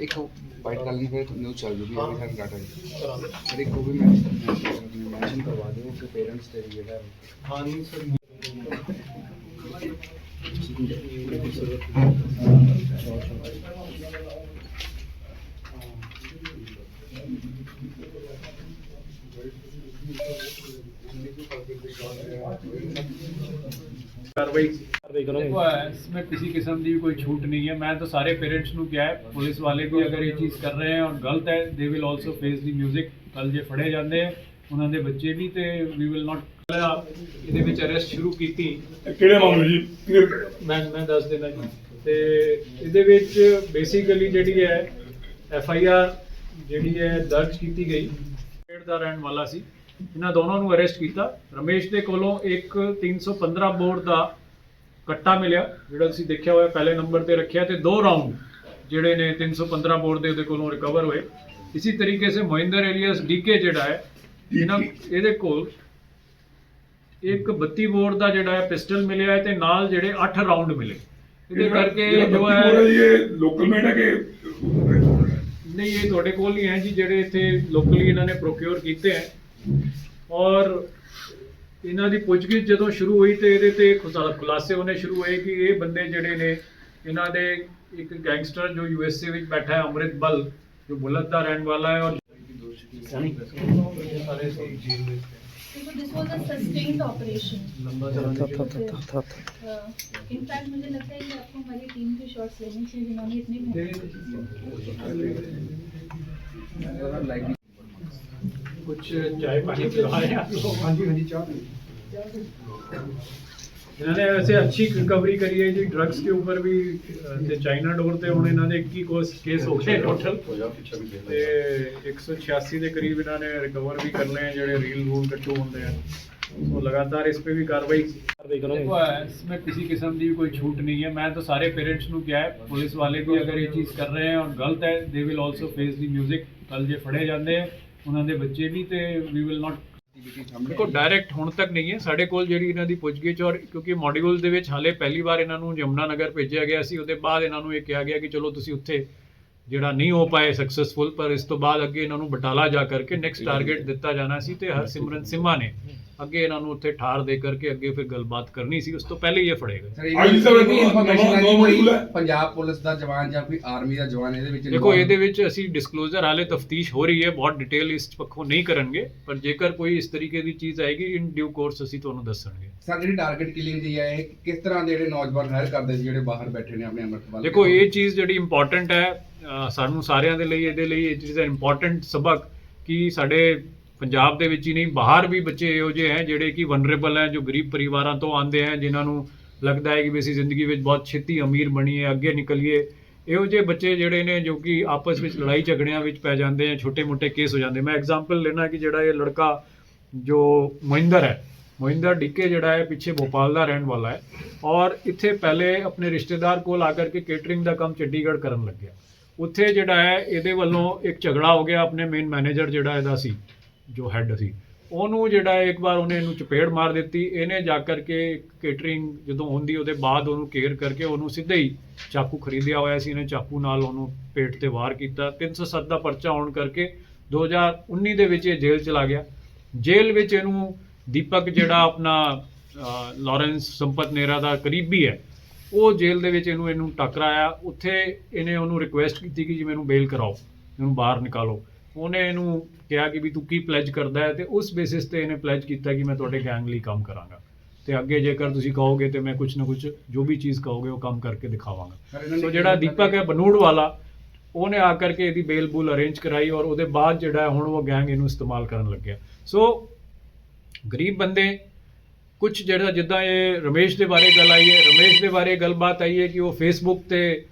एक white colour में news चल रही है अभी सारा डाटा सर एक को भी मेंशन करवा दें उनके पेरेंट्स से रिलेटेड। हाँ नहीं सर कार्रवाई देखो इसमें किसी किस्म की कोई छूट नहीं है। मैं तो सारे पेरेंट्स ਨੂੰ ਕਿਹਾ ਹੈ पुलिस वाले भी अगर ये चीज़ कर रहे हैं और गलत है they will also face the music. कल जे फड़े ਜਾਂਦੇ ਆ ਉਹਨਾਂ ਦੇ ਬੱਚੇ ਵੀ ਤੇ ਵੀ ਵਿਲ ਨਾਟ ਇਹਦੇ ਵਿੱਚ ਅਰੈਸਟ ਸ਼ੁਰੂ ਕੀਤੀ। ਕਿਹੜੇ ਮਾਮਲੇ ਜੀ ਮੈਂ ਦੱਸ ਦੇਣਾ ਜੀ। ਤੇ ਇਹਦੇ ਵਿੱਚ ਬੇਸਿਕਲੀ ਜਿਹੜੀ ਹੈ FIR ਜਿਹੜੀ ਹੈ ਦਰਜ ਕੀਤੀ ਗਈ ਪੇੜ ਦਾ ਰਹਿਣ ਵਾਲਾ ਸੀ। ਇਹਨਾਂ ਦੋਨਾਂ ਨੂੰ ਅਰੈਸਟ ਕੀਤਾ। ਰਮੇਸ਼ ਦੇ ਕੋਲੋਂ ਇੱਕ 315 ਬੋਰ ਦਾ ਕੱਟਾ ਮਿਲਿਆ ਜਿਹੜਾ ਤੁਸੀਂ ਦੇਖਿਆ ਹੋਇਆ ਪਹਿਲੇ ਨੰਬਰ ਤੇ ਰੱਖਿਆ ਤੇ 2 ਰਾਉਂਡ ਜਿਹੜੇ ਨੇ 315 ਬੋਰ ਦੇ ਉਹਦੇ ਕੋਲੋਂ ਰਿਕਵਰ ਹੋਏ। ਇਸੇ ਤਰੀਕੇ ਸੇ ਮੋਹਿੰਦਰ ਏਲੀਅਸ DK ਜਿਹੜਾ ਹੈ ਇਹਨਾਂ ਇਹਦੇ ਕੋਲ ਇੱਕ 32 ਬੋਰ ਦਾ ਜਿਹੜਾ ਹੈ ਪਿਸਟਲ ਮਿਲਿਆ ਹੈ ਤੇ ਨਾਲ ਜਿਹੜੇ 8 ਰਾਉਂਡ ਮਿਲੇ। ਇਹਦੇ ਕਰਕੇ ਜੋ ਹੈ ਇਹ ਲੋਕਲ ਮੇਡ ਹੈ ਕਿ ਨਹੀਂ ਇਹ ਤੁਹਾਡੇ ਕੋਲ ਨਹੀਂ ਹੈ ਜੀ ਜਿਹੜੇ ਇੱਥੇ ਲੋਕਲੀ ਇਹਨਾਂ ਨੇ ਪ੍ਰੋਕਿਉਰ ਕੀਤੇ ਹੈ। ਔਰ ਇਹਨਾਂ ਦੀ ਪੁੱਛਗਿੱਛ ਜਦੋਂ ਸ਼ੁਰੂ ਹੋਈ ਤੇ ਇਹਦੇ ਤੇ ਖੁਲਾਸੇ ਹੋਣੇ ਸ਼ੁਰੂ ਹੋਏ ਕਿ ਇਹ ਬੰਦੇ ਜਿਹੜੇ ਨੇ ਇਹਨਾਂ ਦੇ ਇੱਕ ਗੈਂਗਸਟਰ ਜੋ USA ਵਿੱਚ ਬੈਠਾ ਹੈ ਅੰਮ੍ਰਿਤ ਬਲ ਜੋ ਬੁਲਤ ਦਾ ਰਹਿਣ ਵਾਲਾ ਹੈ। ਔਰ So this was a sustained operation. In fact मुझे लगता है कि आपको हमारी टीम के शॉट्स लेने चाहिए जिन्होंने इतने कुछ चाय पानी पिलवाए आप लोग। हाँ जी चाह इन्होंने वैसे अच्छी रिकवरी करी है जी ड्रग्स के ऊपर भी ते चाइना डोर ते हुण इन्होंने 21 केस हो गए टोटल ते 186 के करीब इन्होंने रिकवर भी कर ले हैं जेडे रील रूल कट्टू होंगे हैं। तो लगातार इस पे भी कार्रवाई देखो इसमें किसी किस्म की कोई छूट नहीं है। मैं तो सारे पेरेंट्स ਨੂੰ ਕਿਹਾ है पुलिस वाले भी अगर ये चीज़ कर रहे हैं और गलत है they will also face the music. कल जे फड़े ਜਾਂਦੇ ਆ ਉਹਨਾਂ ਦੇ ਬੱਚੇ ਵੀ ਤੇ ਵੀ ਵਿਲ ਨਾਟ ਦੇਖੋ ਡਾਇਰੈਕਟ ਹੁਣ ਤੱਕ ਨਹੀਂ ਹੈ ਸਾਡੇ ਕੋਲ ਜਿਹੜੀ ਇਹਨਾਂ ਦੀ ਪੁੱਛਗਿੱਛ। ਔਰ ਕਿਉਂਕਿ ਮੋਡਿਊਲ ਦੇ ਵਿੱਚ ਹਾਲੇ ਪਹਿਲੀ ਵਾਰ ਇਹਨਾਂ ਨੂੰ ਯਮੁਨਾ ਨਗਰ ਭੇਜਿਆ ਗਿਆ ਸੀ ਉਹਦੇ ਬਾਅਦ ਇਹਨਾਂ ਨੂੰ ਇਹ ਕਿਹਾ ਗਿਆ ਕਿ ਚਲੋ ਤੁਸੀਂ ਉੱਥੇ ਜਿਹੜਾ ਨਹੀਂ ਹੋ ਪਾਏ ਸਕਸੈਸਫੁਲ ਪਰ ਇਸ ਤੋਂ ਬਾਅਦ ਅੱਗੇ ਇਹਨਾਂ ਨੂੰ ਬਟਾਲਾ ਜਾ ਕਰਕੇ ਨੈਕਸਟ ਟਾਰਗੇਟ ਦਿੱਤਾ ਜਾਣਾ ਸੀ ਤੇ ਹਰਸਿਮਰਨ ਸਿੰਮਾ ਨੇ ਅੱਗੇ ਇਹਨਾਂ ਨੂੰ ਉੱਥੇ ਠਾਰ ਦੇ ਕਰਕੇ ਅੱਗੇ ਫਿਰ ਗੱਲਬਾਤ ਕਰਨੀ ਸੀ ਉਸ ਤੋਂ ਪਹਿਲੇ ਇਹ ਫੜੇਗਾ। ਪੰਜਾਬ ਪੁਲਿਸ ਦਾ ਜਵਾਨ ਜਾਂ ਕੋਈ ਆਰਮੀ ਦਾ ਜਵਾਨ ਇਹਦੇ ਵਿੱਚ ਦੇਖੋ ਇਹਦੇ ਵਿੱਚ ਅਸੀਂ ਡਿਸਕਲੋਜ਼ਰ ਹਾਲੇ ਤਫਤੀਸ਼ ਹੋ ਰਹੀ ਹੈ ਬਹੁਤ ਡਿਟੇਲ ਇਸ ਪੱਖੋਂ ਨਹੀਂ ਕਰਨਗੇ ਪਰ ਜੇਕਰ ਕੋਈ ਇਸ ਤਰੀਕੇ ਦੀ ਚੀਜ਼ ਆਏਗੀ ਇਨ ਡਿਊ ਕੋਰਸ ਅਸੀਂ ਤੁਹਾਨੂੰ ਦੱਸਣਗੇ। ਸਰ ਜਿਹੜੀ ਟਾਰਗੇਟ ਕਿਲਿੰਗ ਦੀ ਹੈ ਇਹ ਕਿਸ ਤਰ੍ਹਾਂ ਦੇ ਜਿਹੜੇ ਨੌਜਵਾਨ ਹਾਇਰ ਕਰਦੇ ਸੀ ਜਿਹੜੇ ਬਾਹਰ ਬੈਠੇ ਨੇ ਆਪਣੇ ਅੰਮ੍ਰਿਤਪਾਲ। ਦੇਖੋ ਇਹ ਚੀਜ਼ ਜਿਹੜੀ ਇੰਪੋਰਟੈਂਟ ਹੈ ਸਾਨੂੰ ਸਾਰਿਆਂ ਦੇ ਲਈ ਇਹਦੇ ਲਈ ਇਟ ਇਜ਼ ਐਨ ਇੰਪੋਰਟੈਂਟ ਸਬਕ ਕਿ ਸਾਡੇ ਪੰਜਾਬ ਦੇ ਵਿੱਚ ਹੀ ਨਹੀਂ ਬਾਹਰ ਵੀ ਬੱਚੇ ਇਹੋ ਜਿਹੇ ਹੈ ਜਿਹੜੇ ਕਿ ਵਨਰੇਬਲ ਹੈ ਜੋ ਗਰੀਬ ਪਰਿਵਾਰਾਂ ਤੋਂ ਆਉਂਦੇ ਹੈ ਜਿਨ੍ਹਾਂ ਨੂੰ ਲੱਗਦਾ ਹੈ ਕਿ ਵੀ ਅਸੀਂ ਜ਼ਿੰਦਗੀ ਵਿੱਚ ਬਹੁਤ ਛੇਤੀ ਅਮੀਰ ਬਣੀਏ ਅੱਗੇ ਨਿਕਲੀਏ। ਇਹੋ ਜਿਹੇ ਬੱਚੇ ਜਿਹੜੇ ਨੇ ਜੋ ਕਿ ਆਪਸ ਵਿੱਚ ਲੜਾਈ ਝਗੜਿਆਂ ਵਿੱਚ ਪੈ ਜਾਂਦੇ ਹੈ ਛੋਟੇ ਮੋਟੇ ਕੇਸ ਹੋ ਜਾਂਦੇ। ਮੈਂ ਐਗਜ਼ਾਮਪਲ ਲੈਣਾ ਕਿ ਜਿਹੜਾ ਇਹ ਲੜਕਾ ਜੋ ਮੋਹਿੰਦਰ ਹੈ ਮੋਹਿੰਦਰ DK ਜਿਹੜਾ ਹੈ ਪਿੱਛੇ ਭੋਪਾਲ ਦਾ ਰਹਿਣ ਵਾਲਾ ਹੈ ਔਰ ਇੱਥੇ ਪਹਿਲੇ ਆਪਣੇ ਰਿਸ਼ਤੇਦਾਰ ਕੋਲ ਆ ਕਰਕੇ ਕੇਟਰਿੰਗ ਦਾ ਕੰਮ ਚੰਡੀਗੜ੍ਹ ਕਰਨ ਲੱਗਿਆ। ਉੱਥੇ ਜਿਹੜਾ ਹੈ ਇਹਦੇ ਵੱਲੋਂ ਇੱਕ ਝਗੜਾ ਹੋ ਗਿਆ ਆਪਣੇ ਮੇਨ ਮੈਨੇਜਰ ਜਿਹੜਾ ਇਹਦਾ ਸੀ ਜੋ ਹੈੱਡ ਸੀ ਉਹਨੂੰ ਜਿਹੜਾ ਇੱਕ ਵਾਰ ਉਹਨੇ ਇਹਨੂੰ ਚਪੇੜ ਮਾਰ ਦਿੱਤੀ। ਇਹਨੇ ਜਾ ਕਰਕੇ ਕੇਟਰਿੰਗ ਜਦੋਂ ਹੁੰਦੀ ਉਹਦੇ ਬਾਅਦ ਉਹਨੂੰ ਕੇਅਰ ਕਰਕੇ ਉਹਨੂੰ ਸਿੱਧਾ ਹੀ ਚਾਕੂ ਖਰੀਦਿਆ ਹੋਇਆ ਸੀ ਇਹਨੇ ਚਾਕੂ ਨਾਲ ਉਹਨੂੰ ਪੇਟ ਤੇ ਵਾਰ ਕੀਤਾ। 307 ਦਾ ਪਰਚਾ ਹੋਣ ਕਰਕੇ 2019 ਦੇ ਵਿੱਚ ਇਹ ਜੇਲ੍ਹ ਚਲਾ ਗਿਆ। ਜੇਲ੍ਹ ਵਿੱਚ ਇਹਨੂੰ ਦੀਪਕ ਜਿਹੜਾ ਆਪਣਾ ਲਾਰੈਂਸ ਸੰਪਤ ਨੇਰਾ ਦਾ ਕਰੀਬੀ ਹੈ ਉਹ ਜੇਲ੍ਹ ਦੇ ਵਿੱਚ ਇਹਨੂੰ ਟੱਕਰਾਇਆ। ਉੱਥੇ ਇਹਨੇ ਉਹਨੂੰ ਰਿਕੁਐਸਟ ਕੀਤੀ ਕਿ ਜੀ ਮੈਨੂੰ ਬੇਲ ਕਰਾਓ ਇਹਨੂੰ ਬਾਹਰ ਨਿਕਾਲੋ। ਉਹਨੇ ਇਹਨੂੰ ਕਿਹਾ ਕਿ ਵੀ ਤੂੰ ਕੀ ਪਲੈਜ ਕਰਦਾ ਹੈ ਤੇ ਉਸ ਬੇਸਿਸ ਤੇ ਇਹਨੇ ਪਲੈਜ ਕੀਤਾ ਕਿ ਮੈਂ ਤੁਹਾਡੇ ਗੈਂਗ ਲਈ ਕੰਮ ਕਰਾਂਗਾ ਤੇ ਅੱਗੇ ਜੇਕਰ ਤੁਸੀਂ ਕਹੋਗੇ ਤੇ ਮੈਂ ਕੁਝ ਨਾ ਕੁਝ ਜੋ ਵੀ ਚੀਜ਼ ਕਹੋਗੇ ਉਹ ਕੰਮ ਕਰਕੇ ਦਿਖਾਵਾਂਗਾ। ਸੋ ਜਿਹੜਾ ਦੀਪਕ ਹੈ ਬਨੂੜ ਵਾਲਾ ਉਹਨੇ ਆ ਕਰਕੇ ਇਹਦੀ ਬੇਲ ਬੂਲ ਅਰੇਂਜ ਕਰਾਈ ਔਰ ਉਹਦੇ ਬਾਅਦ ਜਿਹੜਾ ਹੁਣ ਉਹ ਗੈਂਗ ਇਹਨੂੰ ਇਸਤੇਮਾਲ ਕਰਨ ਲੱਗਿਆ। ਸੋ ਗਰੀਬ ਬੰਦੇ ਕੁਝ ਜਿਹੜਾ ਜਿੱਦਾਂ ਇਹ ਰਮੇਸ਼ ਦੇ ਬਾਰੇ ਗੱਲ ਆਈ ਹੈ ਰਮੇਸ਼ ਦੇ ਬਾਰੇ ਗੱਲਬਾਤ ਆਈ ਹੈ ਕਿ ਉਹ ਫੇਸਬੁੱਕ ਤੇ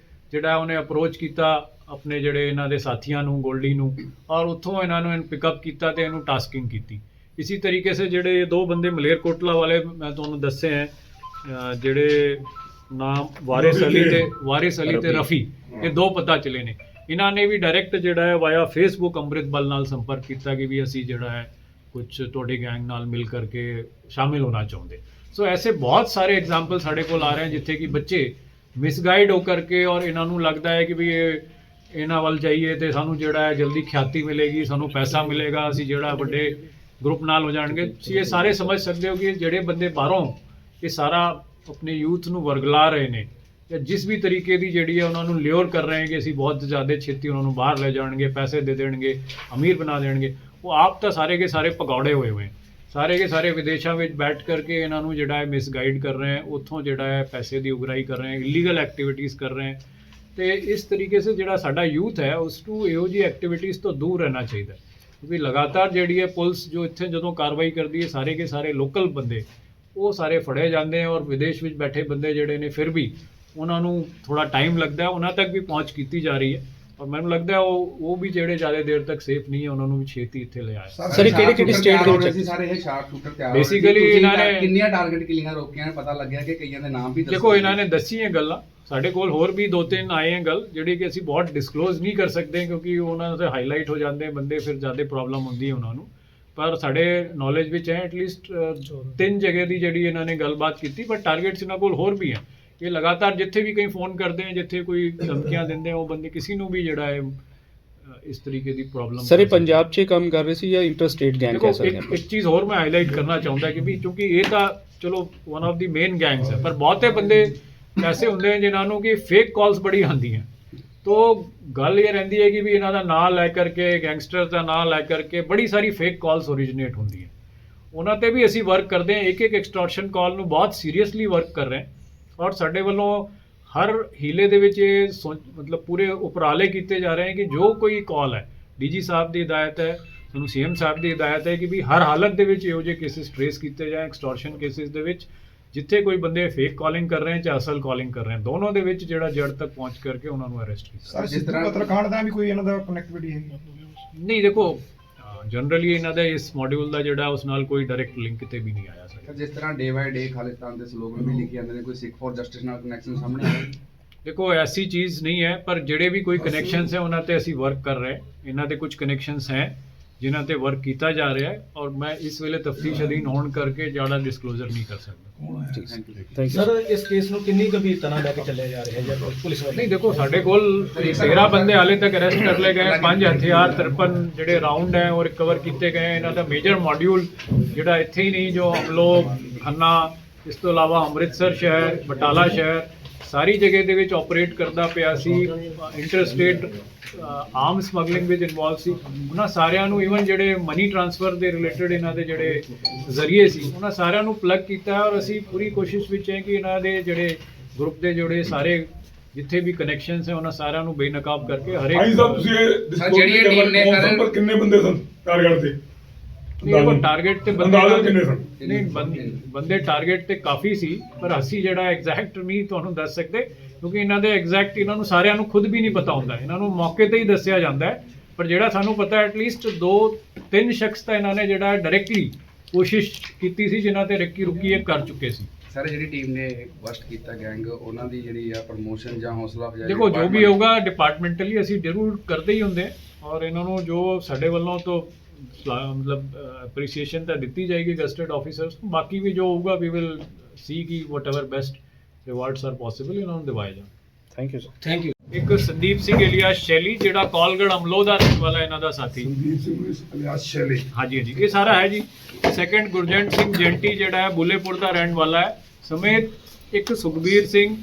ਜਿਹੜਾ ਉਹਨੇ ਅਪਰੋਚ ਕੀਤਾ ਆਪਣੇ ਜਿਹੜੇ ਇਹਨਾਂ ਦੇ ਸਾਥੀਆਂ ਨੂੰ ਗੋਲਡੀ ਨੂੰ ਔਰ ਉੱਥੋਂ ਇਹਨਾਂ ਨੂੰ ਪਿਕਅਪ ਕੀਤਾ ਤੇ ਇਹਨੂੰ ਟਾਸਕਿੰਗ ਕੀਤੀ। ਇਸੇ ਤਰੀਕੇ ਸੇ ਜਿਹੜੇ 2 ਬੰਦੇ ਮਲੇਰਕੋਟਲਾ ਵਾਲੇ ਮੈਂ ਤੁਹਾਨੂੰ ਦੱਸੇ ਹੈ ਜਿਹੜੇ ਨਾਮ ਵਾਰਿਸ ਅਲੀ ਤੇ ਰਫੀ ਇਹ 2 ਪਤਾ ਚਲੇ ਨੇ। ਇਹਨਾਂ ਨੇ ਵੀ ਡਾਇਰੈਕਟ ਜਿਹੜਾ ਹੈ ਵਾਇਆ ਫੇਸਬੁੱਕ ਅੰਮ੍ਰਿਤ ਬਲ ਨਾਲ ਸੰਪਰਕ ਕੀਤਾ ਕਿ ਵੀ ਅਸੀਂ ਜਿਹੜਾ ਹੈ ਕੁਝ ਤੁਹਾਡੇ ਗੈਂਗ ਨਾਲ ਮਿਲ ਕਰਕੇ ਸ਼ਾਮਿਲ ਹੋਣਾ ਚਾਹੁੰਦੇ। ਸੋ ਐਸੇ ਬਹੁਤ ਸਾਰੇ ਐਗਜ਼ਾਮਪਲ ਸਾਡੇ ਕੋਲ ਆ ਰਹੇ हैं ਜਿੱਥੇ ਕਿ ਬੱਚੇ ਮਿਸਗਾਈਡ ਹੋ ਕਰਕੇ ਔਰ ਇਹਨਾਂ ਨੂੰ ਲੱਗਦਾ ਹੈ ਕਿ ਵੀ ਇਹ ਇਹਨਾਂ ਵੱਲ ਜਾਈਏ ਤੇ ਸਾਨੂੰ ਜਿਹੜਾ ਹੈ ਜਲਦੀ ਖਿਆਤੀ ਮਿਲੇਗੀ, ਸਾਨੂੰ ਪੈਸਾ ਮਿਲੇਗਾ, ਅਸੀਂ ਜਿਹੜਾ ਵੱਡੇ ਗਰੁੱਪ ਨਾਲ ਹੋ ਜਾਣਗੇ। ਤੁਸੀਂ ਇਹ ਸਾਰੇ ਸਮਝ ਸਕਦੇ ਹੋ ਕਿ ਜਿਹੜੇ ਬੰਦੇ ਬਾਹਰੋਂ ਇਹ ਸਾਰਾ ਆਪਣੇ ਯੂਥ ਨੂੰ ਵਰਗਲਾ ਰਹੇ ਨੇ ਜਾਂ ਜਿਸ ਵੀ ਤਰੀਕੇ ਦੀ ਜਿਹੜੀ ਹੈ ਉਹਨਾਂ ਨੂੰ ਲਿਓਰ ਕਰ ਰਹੇ ਹੈ ਕਿ ਅਸੀਂ ਬਹੁਤ ਜ਼ਿਆਦਾ ਛੇਤੀ ਉਹਨਾਂ ਨੂੰ ਬਾਹਰ ਲੈ ਜਾਣਗੇ, ਪੈਸੇ ਦੇ ਦੇਣਗੇ, ਅਮੀਰ ਬਣਾ ਦੇਣਗੇ, ਉਹ ਆਪ ਤਾਂ ਸਾਰੇ ਕੇ ਸਾਰੇ ਪਕੌੜੇ ਹੋਏ ਹੋਏ ਸਾਰੇ ਕੇ ਸਾਰੇ ਵਿਦੇਸ਼ਾਂ ਵਿੱਚ ਬੈਠ ਕਰਕੇ ਇਹਨਾਂ ਨੂੰ ਜਿਹੜਾ ਹੈ ਮਿਸਗਾਈਡ ਕਰ ਰਹੇ ਹੈ, ਉੱਥੋਂ ਜਿਹੜਾ ਹੈ ਪੈਸੇ ਦੀ ਉਗਰਾਹੀ ਕਰ ਰਹੇ ਹੈ, ਇਲੀਗਲ ਐਕਟੀਵਿਟੀਜ਼ ਕਰ ਰਹੇ ਹੈ। ਤੇ ਇਸ ਤਰੀਕੇ ਸੇ ਜਿਹੜਾ ਸਾਡਾ ਯੂਥ ਹੈ ਉਸ ਨੂੰ ਇਹੋ ਜਿਹੀ ਐਕਟੀਵਿਟੀਜ਼ ਤੋਂ ਦੂਰ ਰਹਿਣਾ ਚਾਹੀਦਾ ਕਿਉਂਕਿ ਲਗਾਤਾਰ ਜਿਹੜੀ ਹੈ ਪੁਲਿਸ ਜੋ ਇੱਥੇ ਜਦੋਂ ਕਾਰਵਾਈ ਕਰਦੀ ਹੈ ਸਾਰੇ ਕੇ ਸਾਰੇ ਲੋਕਲ ਬੰਦੇ ਉਹ ਸਾਰੇ ਫੜੇ ਜਾਂਦੇ ਹੈ ਔਰ ਵਿਦੇਸ਼ ਵਿੱਚ ਬੈਠੇ ਬੰਦੇ ਜਿਹੜੇ ਨੇ ਫਿਰ ਵੀ ਉਹਨਾਂ ਨੂੰ ਥੋੜਾ ਟਾਈਮ ਲੱਗਦਾ ਹੈ, ਉਹਨਾਂ ਤੱਕ ਵੀ ਪਹੁੰਚ ਕੀਤੀ ਜਾ ਰਹੀ ਹੈ ਔਰ ਮੈਨੂੰ ਲੱਗਦਾ ਹੈ ਉਹ ਵੀ ਜਿਹੜੇ ਜ਼ਿਆਦਾ ਦੇਰ ਤੱਕ ਸੇਫ ਨਹੀਂ ਹੈ ਉਹਨਾਂ ਨੂੰ ਵੀ ਛੇਤੀ ਇੱਥੇ ਲੈ ਆਇਆ। ਸਰ ਇਹ ਕਿਹੜੀ ਸਟੇਟ ਦੇ ਵਿੱਚ ਸਾਰੇ ਇਹ ਸ਼ਾਰਟ ਸ਼ੂਟਰ ਤਿਆਰ Basically ਇਹਨਾਂ ਨੇ ਕਿੰਨੀਆਂ ਟਾਰਗੇਟ ਕਿਲਿੰਗਾਂ ਰੋਕੀਆਂ ਨੇ, ਪਤਾ ਲੱਗਿਆ ਕਿ ਕਈਆਂ ਦੇ ਨਾਮ ਵੀ ਦੇਖੋ ਇਹਨਾਂ ਨੇ ਦੱਸੀ ਹੈ ਗੱਲਾਂ, ਸਾਡੇ ਕੋਲ ਹੋਰ ਵੀ 2-3 ਆਏ ਹੈ ਗੱਲ ਜਿਹੜੀ ਕਿ ਅਸੀਂ ਬਹੁਤ ਡਿਸਕਲੋਜ਼ ਨਹੀਂ ਕਰ ਸਕਦੇ ਕਿਉਂਕਿ ਉਹਨਾਂ ਦੇ ਹਾਈਲਾਈਟ ਹੋ ਜਾਂਦੇ ਬੰਦੇ ਫਿਰ ਜ਼ਿਆਦਾ ਪ੍ਰੋਬਲਮ ਹੁੰਦੀ ਹੈ ਉਹਨਾਂ ਨੂੰ, ਪਰ ਸਾਡੇ ਨੌਲੇਜ ਵਿੱਚ ਹੈ ਐਟਲੀਸਟ 3 ਜਗ੍ਹਾ ਦੀ ਜਿਹੜੀ ਇਹਨਾਂ ਨੇ ਗੱਲਬਾਤ ਕੀਤੀ ਪਰ ਟਾਰਗੇਟਸ ਇਹਨਾਂ ਕੋਲ ਹੋਰ ਵੀ ਹੈ। ਇਹ ਲਗਾਤਾਰ ਜਿੱਥੇ ਵੀ ਕहीं ਫੋਨ ਕਰਦੇ हैं ਜਿੱਥੇ ਕੋਈ ਧਮਕੀਆਂ ਦਿੰਦੇ ਉਹ ਬੰਦੇ ਕਿਸੇ ਨੂੰ ਵੀ ਜਿਹੜਾ ਹੈ ਇਸ ਤਰੀਕੇ ਦੀ ਪ੍ਰੋਬਲਮ। ਸਰ ਇਹ ਪੰਜਾਬ 'ਚ ਕੰਮ ਕਰ ਰਹੇ ਸੀ ਜਾਂ ਇੰਟਰਸਟੇਟ ਗੈਂਗ ਦੇਖੋ ਕਹਿ ਸਕਦੇ ਹਾਂ? ਇੱਕ ਚੀਜ਼ ਹੋਰ ਮੈਂ ਹਾਈਲਾਈਟ ਕਰਨਾ ਚਾਹੁੰਦਾ ਕਿ ਵੀ ਕਿਉਂਕਿ ਇਹ ਤਾਂ ਚਲੋ one of the main gangs ਹੈ ਪਰ ਬਹੁਤੇ ਬੰਦੇ ਐਸੇ ਹੁੰਦੇ ਹਨ ਜਿਨ੍ਹਾਂ ਨੂੰ ਕਿ ਫੇਕ ਕਾਲਸ ਬੜੀ ਆਉਂਦੀਆਂ ਤੋ ਗੱਲ ਇਹ ਰਹਿੰਦੀ ਹੈ ਕਿ ਵੀ ਇਹਨਾਂ ਦਾ ਨਾਂ ਲੈ ਕਰਕੇ ਗੈਂਗਸਟਰ ਦਾ ਨਾਂ ਲੈ ਕਰਕੇ ਬੜੀ ਸਾਰੀ ਫੇਕ ਕਾਲਸ ਓਰੀਜਿਨੇਟ ਹੁੰਦੀ ਹੈ, ਉਹਨਾਂ ਤੇ ਵੀ ਅਸੀਂ ਵਰਕ ਕਰਦੇ ਹਾਂ, ਇੱਕ ਐਕਸਟੋਰਸ਼ਨ ਕਾਲ ਨੂੰ ਬਹੁਤ ਸੀਰੀਅਸਲੀ ਵਰਕ ਕਰ ਰਹੇ ਹਾਂ ਔਰ ਸਾਡੇ ਵੱਲੋਂ ਹਰ ਹੀਲੇ ਦੇ ਵਿੱਚ ਇਹ ਮਤਲਬ ਪੂਰੇ ਉਪਰਾਲੇ ਕੀਤੇ ਜਾ ਰਹੇ ਹਨ ਕਿ ਜੋ ਕੋਈ ਕਾਲ ਹੈ ਡੀਜੀ ਸਾਹਿਬ ਦੀ ਹਦਾਇਤ ਹੈ, ਸਾਨੂੰ ਸੀਐਮ ਸਾਹਿਬ ਦੀ ਹਦਾਇਤ ਹੈ ਕਿ ਵੀ ਹਰ ਹਾਲਤ ਦੇ ਵਿੱਚ ਇਹੋ ਜਿਹੇ ਕੇਸਿਸ ਟ੍ਰੇਸ ਕੀਤੇ ਜਾਣ, ਐਕਸਟੋਰਸ਼ਨ ਕੇਸਿਸ ਦੇ ਵਿੱਚ ਜਿੱਥੇ ਕੋਈ ਬੰਦੇ ਫੇਕ ਕਾਲਿੰਗ ਕਰ ਰਹੇ ਹਨ ਜਾਂ ਅਸਲ ਕਾਲਿੰਗ ਕਰ ਰਹੇ ਹਨ ਦੋਨੋਂ ਦੇ ਵਿੱਚ ਜਿਹੜਾ ਜੜ ਤੱਕ ਪਹੁੰਚ ਕਰਕੇ ਉਹਨਾਂ ਨੂੰ ਅਰੈਸਟ ਕੀਤਾ। ਸਰ ਜਿਸ ਤਰ੍ਹਾਂ ਪੱਤਰਕਾਰ ਦਾ ਵੀ ਕੋਈ ਇਹਨਾਂ ਦਾ ਕਨੈਕਟੀਵਿਟੀ ਹੈਗੀ? ਨਹੀਂ ਦੇਖੋ ਜਨਰਲੀ ਇਹਨਾਂ ਦਾ ਇਸ ਮੋਡਿਊਲ ਦਾ ਜਿਹੜਾ ਉਸ ਨਾਲ ਕੋਈ ਡਾਇਰੈਕਟ ਲਿੰਕ ਕਿਤੇ ਵੀ ਨਹੀਂ ਆਇਆ ਸਰ। ਜਿਸ ਤਰ੍ਹਾਂ ਡੇ ਬਾਈ ਡੇ ਖਾਲਿਸਤਾਨ ਦੇ ਸਲੋਗਨ ਵੀ ਲਿਖੇ ਜਾਂਦੇ ਨੇ, ਕੋਈ ਸਿੱਖ ਫॉर ਜਸਟਿਸ ਨਾਲ ਕਨੈਕਸ਼ਨ ਸਾਹਮਣੇ ਆਇਆ? ਦੇਖੋ ਐਸੀ ਚੀਜ਼ ਨਹੀਂ ਹੈ ਪਰ ਜਿਹੜੇ ਵੀ ਕੋਈ ਕਨੈਕਸ਼ਨਸ ਹੈ ਉਹਨਾਂ ਤੇ ਅਸੀਂ ਵਰਕ ਕਰ ਰਹੇ ਹਾਂ, ਇਹਨਾਂ ਦੇ ਕੁਝ ਕਨੈਕਸ਼ਨਸ ਹੈ ਜਿਨ੍ਹਾਂ ਤੇ ਵਰਕ ਕੀਤਾ ਜਾ ਰਿਹਾ ਹੈ ਔਰ ਮੈਂ ਇਸ ਵੇਲੇ ਤਫਤੀਸ਼ ਅਧੀਨ ਹੋਣ ਕਰਕੇ ਜ਼ਿਆਦਾ ਡਿਸਕਲੋਜ਼ਰ ਨਹੀਂ ਕਰ ਸਕਦਾ। ਥੈਂਕ ਯੂ ਸਰ ਇਸ ਕੇਸ ਨੂੰ ਕਿੰਨੀ ਗੰਭੀਰਤਾ ਨਾਲ ਲੈ ਕੇ ਚੱਲਿਆ ਜਾ ਰਿਹਾ ਹੈ ਜਾਂ ਪੁਲਿਸ ਵੱਲੋਂ? ਨਹੀਂ ਦੇਖੋ ਸਾਡੇ ਕੋਲ 13 ਬੰਦੇ ਹਾਲੇ ਤੱਕ ਅਰੈਸਟ ਕਰ ਲਏ ਗਏ, 5 ਹਥਿਆਰ 53 ਜਿਹੜੇ ਰਾਉਂਡ ਹੈ ਉਹ ਰਿਕਵਰ ਕੀਤੇ ਗਏ। ਇਹਨਾਂ ਦਾ ਮੇਜਰ ਮੋਡਿਊਲ ਜਿਹੜਾ ਇੱਥੇ ਹੀ ਨਹੀਂ ਜੋ ਅਮਲੋ ਖੰਨਾ ਇਸ ਤੋਂ ਇਲਾਵਾ ਅੰਮ੍ਰਿਤਸਰ ਸ਼ਹਿਰ ਬਟਾਲਾ ਸ਼ਹਿਰ ਸਾਰੀ ਜਗ੍ਹਾ ਦੇ ਵਿੱਚ ਆਪਰੇਟ ਕਰਦਾ ਪਿਆ ਸੀ, ਇੰਟਰਸਟੇਟ ਆਰਮ ਸਮਗਲਿੰਗ ਵਿੱਚ ਇਨਵੋਲਵ ਸੀ, ਉਹਨਾਂ ਸਾਰਿਆਂ ਨੂੰ ਈਵਨ ਜਿਹੜੇ ਮਨੀ ਟ੍ਰਾਂਸਫਰ ਦੇ ਰਿਲੇਟਡ ਇਹਨਾਂ ਦੇ ਜਿਹੜੇ ਜ਼ਰੀਏ ਸੀ ਉਹਨਾਂ ਸਾਰਿਆਂ ਨੂੰ ਪਲੱਗ ਕੀਤਾ ਔਰ ਅਸੀਂ ਪੂਰੀ ਕੋਸ਼ਿਸ਼ ਵਿੱਚ ਹੈ ਕਿ ਇਹਨਾਂ ਦੇ ਜਿਹੜੇ ਗਰੁੱਪ ਦੇ ਜਿਹੜੇ ਸਾਰੇ ਜਿੱਥੇ ਵੀ ਕਨੈਕਸ਼ਨਸ ਹੈ ਉਹਨਾਂ ਸਾਰਿਆਂ ਨੂੰ ਬੇਨਕਾਬ ਕਰਕੇ ਭਾਈ ਹਰੇਕ ਸਾਹਿਬ ਤੁਸੀਂ ਇਹ ਜਿਹੜੀ ਟੀਮ ਨੇ ਪਰ ਕਿੰਨੇ ਬੰਦੇ ਸਨ ਟਾਰਗੇਟ ਤੇ? ਟਾਰਗੇਟ ਤੇ ਅੰਦਾਜ਼ਾ ਕਿੰਨੇ ਸਨ? ਨਹੀਂ ਬੰਦੇ ਟਾਰਗੇਟ ਤੇ ਕਾਫੀ ਸੀ ਪਰ ਅਸੀਂ ਜਿਹੜਾ ਐਗਜ਼ੈਕਟ ਨਹੀਂ ਤੁਹਾਨੂੰ ਦੱਸ ਸਕਦੇ ਕਿਉਂਕਿ ਇਹਨਾਂ ਦੇ ਐਗਜ਼ੈਕਟ ਇਹਨਾਂ ਨੂੰ ਸਾਰਿਆਂ ਨੂੰ ਖੁਦ ਵੀ ਨਹੀਂ ਪਤਾ ਹੁੰਦਾ, ਇਹਨਾਂ ਨੂੰ ਮੌਕੇ ਤੇ ਹੀ ਦੱਸਿਆ ਜਾਂਦਾ ਹੈ ਪਰ ਜਿਹੜਾ ਸਾਨੂੰ ਪਤਾ ਐਟਲੀਸਟ 2-3 ਸ਼ਖਸ ਤਾਂ ਇਹਨਾਂ ਨੇ ਜਿਹੜਾ ਡਾਇਰੈਕਟਲੀ ਕੋਸ਼ਿਸ਼ ਕੀਤੀ ਸੀ ਜਿਨ੍ਹਾਂ ਤੇ ਰੱਕੀ ਰੁਕੀ ਇਹ ਕਰ ਚੁੱਕੇ ਸੀ। ਸਰ ਜਿਹੜੀ ਟੀਮ ਨੇ ਬਸਟ ਕੀਤਾ ਗੈਂਗ ਉਹਨਾਂ ਦੀ ਜਿਹੜੀ ਆ ਪ੍ਰਮੋਸ਼ਨ ਜਾਂ ਹੌਸਲਾ ਅਫਜ਼ਾਈ ਦੇਖੋ ਜੋ ਵੀ ਹੋਊਗਾ ਡਿਪਾਰਟਮੈਂਟਲੀ ਅਸੀਂ ਜ਼ਰੂਰ ਕਰਦੇ ਹੀ ਹੁੰਦੇ ਔਰ ਇਹਨਾਂ ਨੂੰ ਜੋ ਸਾਡੇ ਵੱਲੋਂ ਤੋਂ मतलब अप्रिसिएशन ਤਾਂ ਦਿੱਤੀ ਜਾਏਗੀ ਗਸਟਡ ਆਫੀਸਰਸ ਨੂੰ, ਬਾਕੀ ਵੀ ਜੋ ਹੋਊਗਾ ਵੀ ਵਿਲ ਸੀ ਕਿ whatever best rewards are possible ਇਹਨਾਂ ਨੂੰ ਦਿਵਾਏ ਜਾਣ। Thank you sir. Thank you. ਇੱਕ ਸੰਦੀਪ ਸਿੰਘ ਇਲੀਆਸ ਸ਼ੈਲੀ ਜਿਹੜਾ ਕਾਲਗੜ ਅਮਲੋ ਦਾ ਰਹਿਣ ਵਾਲਾ ਇਹਨਾਂ ਦਾ ਸਾਥੀ। ਸੰਦੀਪ ਸਿੰਘ ਅਲਿਆਸ ਸ਼ੈਲੀ। ਹਾਂਜੀ ਹਾਂਜੀ ਇਹ ਸਾਰਾ ਹੈ ਜੀ। ਸੈਕੰਡ ਗੁਰਜੰਟ ਸਿੰਘ ਜੈਂਟੀ ਜਿਹੜਾ ਹੈ ਬੁਲੇਪੁਰ ਦਾ ਰਹਿਣ ਵਾਲਾ ਹੈ, ਸਮੇਤ ਇੱਕ ਸੁਖਬੀਰ ਸਿੰਘ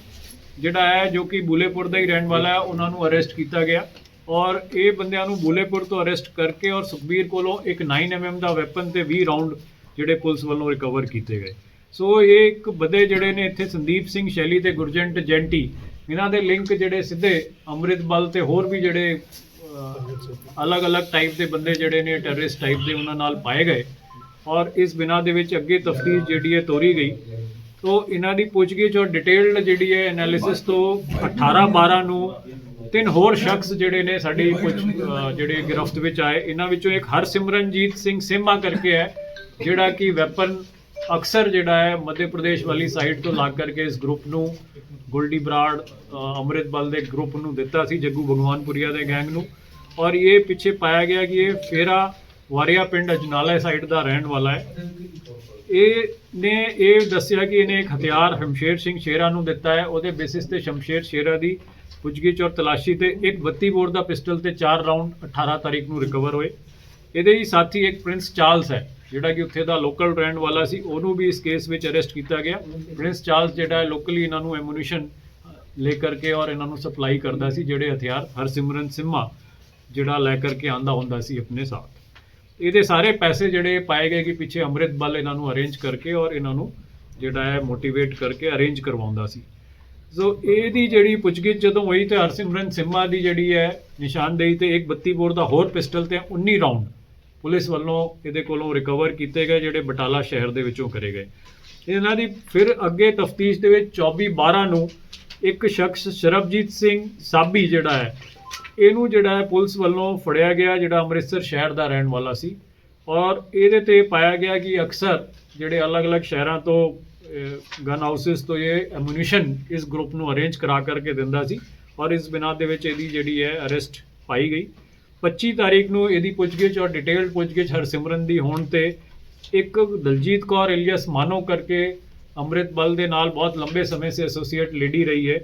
ਜਿਹੜਾ ਹੈ ਜੋ ਕਿ ਬੁਲੇਪੁਰ ਦਾ ਹੀ ਰਹਿਣ ਵਾਲਾ ਹੈ, ਉਹਨਾਂ ਨੂੰ ਅਰੈਸਟ ਕੀਤਾ ਗਿਆ ਔਰ ਇਹ ਬੰਦਿਆਂ ਨੂੰ ਬੁਲੇਪੁਰ ਤੋਂ ਅਰੈਸਟ ਕਰਕੇ ਔਰ ਸੁਖਬੀਰ ਕੋਲੋਂ ਇੱਕ 9mm ਦਾ ਵੈਪਨ ਤੇ 20 ਰਾਉਂਡ ਜਿਹੜੇ ਪੁਲਿਸ ਵੱਲੋਂ ਰਿਕਵਰ ਕੀਤੇ ਗਏ। ਸੋ ਇਹ ਇੱਕ ਬੰਦੇ ਜਿਹੜੇ ਨੇ ਇੱਥੇ ਸੰਦੀਪ ਸਿੰਘ ਸ਼ੈਲੀ ਤੇ ਗੁਰਜੰਟ ਜੈਂਟੀ ਇਹਨਾਂ ਦੇ ਲਿੰਕ ਜਿਹੜੇ ਸਿੱਧੇ ਅੰਮ੍ਰਿਤਪਾਲ ਤੇ ਹੋਰ ਵੀ ਜਿਹੜੇ ਅਲੱਗ-ਅਲੱਗ ਟਾਈਪ ਦੇ ਬੰਦੇ ਜਿਹੜੇ ਨੇ ਟੈਰਰਿਸਟ ਟਾਈਪ ਦੇ ਉਹਨਾਂ ਨਾਲ ਪਾਏ ਗਏ ਔਰ ਇਸ ਬਿਨਾਂ ਦੇ ਵਿੱਚ ਅੱਗੇ ਤਫਤੀਸ਼ ਜਿਹੜੀ ਹੈ ਤੋਰੀ ਗਈ। ਤੋ ਇਹਨਾਂ ਦੀ ਪੁੱਛਗਿੱਛ ਔਰ ਡਿਟੇਲਡ ਜਿਹੜੀ ਹੈ ਐਨਾਲਿਸਿਸ ਤੋਂ 18/12 ਨੂੰ 3 ਹੋਰ ਸ਼ਖਸ ਜਿਹੜੇ ਨੇ ਸਾਡੀ ਜਿਹੜੇ ਗਿਰਫਤ ਵਿੱਚ ਆਏ, ਇਹਨਾਂ ਵਿੱਚੋਂ ਇੱਕ ਹਰਸਿਮਰਨਜੀਤ ਸਿੰਘ ਸੇਮਾ ਕਰਕੇ ਹੈ ਜਿਹੜਾ ਕਿ ਵੈਪਨ ਅਕਸਰ ਜਿਹੜਾ ਹੈ ਮੱਧ ਪ੍ਰਦੇਸ਼ ਵਾਲੀ ਸਾਈਡ ਤੋਂ ਲੱਗ ਕਰਕੇ ਇਸ ਗਰੁੱਪ ਨੂੰ ਗੋਲਡੀ ਬਰਾੜ ਅੰਮ੍ਰਿਤਪਾਲ ਦੇ ਗਰੁੱਪ ਨੂੰ ਦਿੱਤਾ ਸੀ, ਜੱਗੂ ਭਗਵਾਨਪੁਰੀਆ ਦੇ ਗੈਂਗ ਨੂੰ ਔਰ ਇਹ ਪਿੱਛੇ ਪਾਇਆ ਗਿਆ ਕਿ ਇਹ ਫੇਰਾ ਵਾਰੀਆ ਪਿੰਡ ਅਜਨਾਲਾ ਸਾਈਡ ਦਾ ਰਹਿਣ ਵਾਲਾ ਹੈ। ਇਹ ਦੱਸਿਆ ਕਿ ਇਹਨੇ ਇੱਕ ਹਥਿਆਰ ਸ਼ਮਸ਼ੇਰ ਸਿੰਘ ਸ਼ੇਰਾ ਨੂੰ ਦਿੱਤਾ ਹੈ, ਉਹਦੇ ਬੇਸਿਸ ਤੇ ਸ਼ਮਸ਼ੇਰ ਸ਼ੇਰਾ ਦੀ ਪੁੱਛਗਿੱਛ ਔਰ ਤਲਾਸ਼ੀ ਤੇ ਇੱਕ 32 ਬੋਰ ਦਾ ਪਿਸਟਲ ਤੇ 4 ਰਾਉਂਡ 18 ਤਾਰੀਖ ਨੂੰ ਰਿਕਵਰ ਹੋਏ। ਇਹਦੇ ਹੀ ਸਾਥੀ ਇੱਕ ਪ੍ਰਿੰਸ ਚਾਰਲਸ ਹੈ ਜਿਹੜਾ ਕਿ ਉੱਥੇ ਦਾ ਲੋਕਲ ਰਹਿਣ ਵਾਲਾ ਸੀ, ਉਹਨੂੰ ਵੀ ਇਸ ਕੇਸ ਵਿੱਚ ਅਰੈਸਟ ਕੀਤਾ ਗਿਆ। ਪ੍ਰਿੰਸ ਚਾਰਲਸ ਜਿਹੜਾ ਹੈ ਲੋਕਲੀ ਇਹਨਾਂ ਨੂੰ ਐਮੂਨੀਸ਼ਨ ਲੈ ਕਰਕੇ ਔਰ ਇਹਨਾਂ ਨੂੰ ਸਪਲਾਈ ਕਰਦਾ ਸੀ, ਜਿਹੜੇ ਹਥਿਆਰ ਹਰਸਿਮਰਨ ਸਿੰਮਾ ਜਿਹੜਾ ਲੈ ਕਰਕੇ ਆਂਦਾ ਹੁੰਦਾ ਸੀ ਆਪਣੇ ਸਾਥ। ਇਹਦੇ ਸਾਰੇ ਪੈਸੇ ਜਿਹੜੇ ਪਾਏ ਗਏ ਕਿ ਪਿੱਛੇ ਅੰਮ੍ਰਿਤ ਬਲ ਇਹਨਾਂ ਨੂੰ ਅਰੇਂਜ ਕਰਕੇ ਔਰ ਇਹਨਾਂ ਨੂੰ ਜਿਹੜਾ ਹੈ ਮੋਟੀਵੇਟ ਕਰਕੇ ਅਰੇਂਜ ਕਰਵਾਉਂਦਾ ਸੀ। ਸੋ ਇਹਦੀ ਜਿਹੜੀ ਪੁੱਛਗਿੱਛ ਜਦੋਂ ਹੋਈ ਤੇ ਹਰਸਿਮਰਨ ਸਿੰਮਾ ਦੀ ਜਿਹੜੀ ਹੈ ਨਿਸ਼ਾਨਦੇਹੀ ਤੇ ਇੱਕ 32 ਬੋਰ ਦਾ ਹੋਰ ਪਿਸਟਲ ਤੇ 19 ਰਾਉਂਡ ਪੁਲਿਸ ਵੱਲੋਂ ਇਹਦੇ ਕੋਲੋਂ ਰਿਕਵਰ ਕੀਤੇ ਗਏ, ਜਿਹੜੇ ਬਟਾਲਾ ਸ਼ਹਿਰ ਦੇ ਵਿੱਚੋਂ ਕਰੇ ਗਏ। ਇਹਨਾਂ ਦੀ ਫਿਰ ਅੱਗੇ ਤਫਤੀਸ਼ ਦੇ ਵਿੱਚ 24/12 ਨੂੰ ਇੱਕ ਸ਼ਖਸ ਸ਼ਰਬਜੀਤ ਸਿੰਘ ਸਾਬੀ ਜਿਹੜਾ ਹੈ ਇਹਨੂੰ ਜਿਹੜਾ ਹੈ ਪੁਲਿਸ ਵੱਲੋਂ ਫੜਿਆ ਗਿਆ, ਜਿਹੜਾ ਅੰਮ੍ਰਿਤਸਰ ਸ਼ਹਿਰ ਦਾ ਰਹਿਣ ਵਾਲਾ ਸੀ ਔਰ ਇਹਦੇ ਤੇ ਪਾਇਆ ਗਿਆ ਕਿ ਅਕਸਰ ਜਿਹੜੇ ਅਲੱਗ-ਅਲੱਗ ਸ਼ਹਿਰਾਂ ਤੋਂ ਗਨ ਹਾਊਸਿਸ ਤੋਂ ਇਹ ਐਮੂਨੀਸ਼ਨ ਇਸ ਗਰੁੱਪ ਨੂੰ ਅਰੇਂਜ ਕਰਾ ਕਰਕੇ ਦਿੰਦਾ ਸੀ ਔਰ ਇਸ ਬਿਨਾਂ ਦੇ ਵਿੱਚ ਇਹਦੀ ਜਿਹੜੀ ਹੈ ਅਰੈਸਟ ਪਾਈ ਗਈ। 25 ਤਾਰੀਖ ਨੂੰ ਇਹਦੀ ਪੁੱਛਗਿੱਛ ਔਰ ਡਿਟੇਲਡ ਪੁੱਛਗਿੱਛ ਹਰਸਿਮਰਨ ਦੀ ਹੋਣ ਤੇ ਇੱਕ ਦਲਜੀਤ ਕੌਰ ਇਲੀਅਸ ਮਾਨੋ ਕਰਕੇ ਅੰਮ੍ਰਿਤ ਬਲ ਦੇ ਨਾਲ ਬਹੁਤ ਲੰਬੇ ਸਮੇਂ ਸੇ ਐਸੋਸੀਏਟ ਲੇਡੀ ਰਹੀ ਹੈ,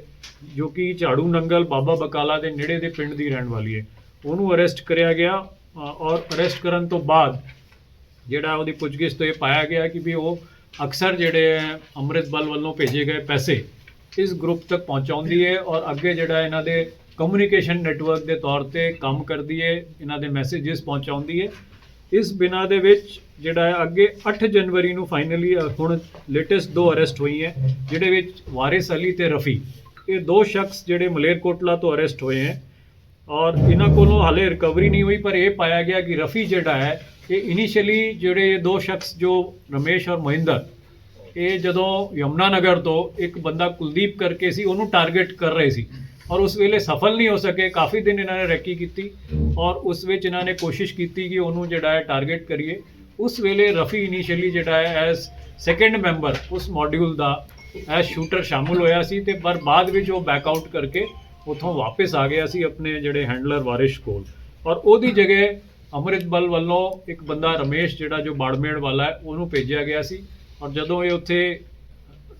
ਜੋ ਕਿ ਝਾੜੂ ਨੰਗਲ ਬਾਬਾ ਬਕਾਲਾ ਦੇ ਨੇੜੇ ਦੇ ਪਿੰਡ ਦੀ ਰਹਿਣ ਵਾਲੀ ਹੈ। ਉਹਨੂੰ ਅਰੈਸਟ ਕਰਿਆ ਗਿਆ ਔਰ ਅਰੈਸਟ ਕਰਨ ਤੋਂ ਬਾਅਦ ਜਿਹੜਾ ਉਹਦੀ ਪੁੱਛਗਿੱਛ ਤੋਂ ਇਹ ਪਾਇਆ ਗਿਆ ਕਿ ਵੀ ਉਹ ਅਕਸਰ ਜਿਹੜੇ ਅੰਮ੍ਰਿਤ ਬਲ ਵੱਲੋਂ ਭੇਜੇ ਗਏ ਪੈਸੇ ਇਸ ਗਰੁੱਪ ਤੱਕ ਪਹੁੰਚਾਉਂਦੀ ਹੈ ਔਰ ਅੱਗੇ ਜਿਹੜਾ ਇਹਨਾਂ ਦੇ ਕਮਿਊਨੀਕੇਸ਼ਨ ਨੈਟਵਰਕ ਦੇ ਤੌਰ ਤੇ ਕੰਮ ਕਰਦੀ ਹੈ, ਇਹਨਾਂ ਦੇ ਮੈਸੇजेस ਪਹੁੰਚਾਉਂਦੀ ਹੈ। ਇਸ ਬਿਨਾਂ ਦੇ ਵਿੱਚ ਜਿਹੜਾ ਹੈ ਅੱਗੇ 8 ਜਨਵਰੀ ਨੂੰ ਫਾਈਨਲੀ ਹੁਣ ਲੇਟੈਸਟ 2 ਅਰੈਸਟ ਹੋਈ ਹੈ, ਜਿਹੜੇ ਵਿੱਚ ਵਾਰਿਸ ਅਲੀ ਤੇ ਰਫੀ, ਇਹ 2 ਸ਼ਖਸ ਜਿਹੜੇ ਮਲੇਰਕੋਟਲਾ ਤੋਂ ਅਰੈਸਟ ਹੋਏ ਹੈ ਔਰ ਇਹਨਾਂ ਕੋਲੋਂ ਹਾਲੇ ਰਿਕਵਰੀ ਨਹੀਂ ਹੋਈ, ਪਰ ਇਹ ਪਾਇਆ ਗਿਆ ਕਿ ਰਫੀ ਜਿਹੜਾ ਹੈ ਇਹ ਇਨੀਸ਼ੀਅਲੀ ਜਿਹੜੇ 2 ਸ਼ਖਸ ਜੋ ਰਮੇਸ਼ ਔਰ ਮਹਿੰਦਰ, ਇਹ ਜਦੋਂ ਯਮੁਨਾ ਨਗਰ ਤੋਂ ਇੱਕ ਬੰਦਾ ਕੁਲਦੀਪ ਕਰਕੇ ਸੀ ਉਹਨੂੰ ਟਾਰਗੇਟ ਕਰ ਰਹੇ ਸੀ ਔਰ ਉਸ ਵੇਲੇ ਸਫਲ ਨਹੀਂ ਹੋ ਸਕੇ। ਕਾਫੀ ਦਿਨ ਇਹਨਾਂ ਨੇ ਰੈਕੀ ਕੀਤੀ ਔਰ ਉਸ ਵਿੱਚ ਇਹਨਾਂ ਨੇ ਕੋਸ਼ਿਸ਼ ਕੀਤੀ ਕਿ ਉਹਨੂੰ ਜਿਹੜਾ ਹੈ ਟਾਰਗੇਟ ਕਰੀਏ। ਉਸ ਵੇਲੇ ਰਫੀ ਇਨੀਸ਼ੀਅਲੀ ਜਿਹੜਾ ਹੈ ਐਜ਼ ਸੈਕੰਡ ਮੈਂਬਰ ਉਸ ਮੋਡਿਊਲ ਦਾ ਐਜ਼ ਸ਼ੂਟਰ ਸ਼ਾਮਲ ਹੋਇਆ ਸੀ ਤੇ ਪਰ ਬਾਅਦ ਵਿੱਚ ਉਹ ਬੈਕ ਆਊਟ ਕਰਕੇ ਉੱਥੋਂ ਵਾਪਸ ਆ ਗਿਆ ਸੀ ਆਪਣੇ ਜਿਹੜੇ ਹੈਂਡਲਰ ਵਾਰਿਸ਼ ਕੋਲ ਔਰ ਉਹਦੀ ਜਗ੍ਹਾ ਅੰਮ੍ਰਿਤ ਬਲ ਵੱਲੋਂ ਇੱਕ ਬੰਦਾ ਰਮੇਸ਼ ਜਿਹੜਾ ਜੋ ਬਾੜਮੇੜ ਵਾਲਾ ਹੈ ਉਹਨੂੰ ਭੇਜਿਆ ਗਿਆ ਸੀ ਔਰ ਜਦੋਂ ਇਹ ਉੱਥੇ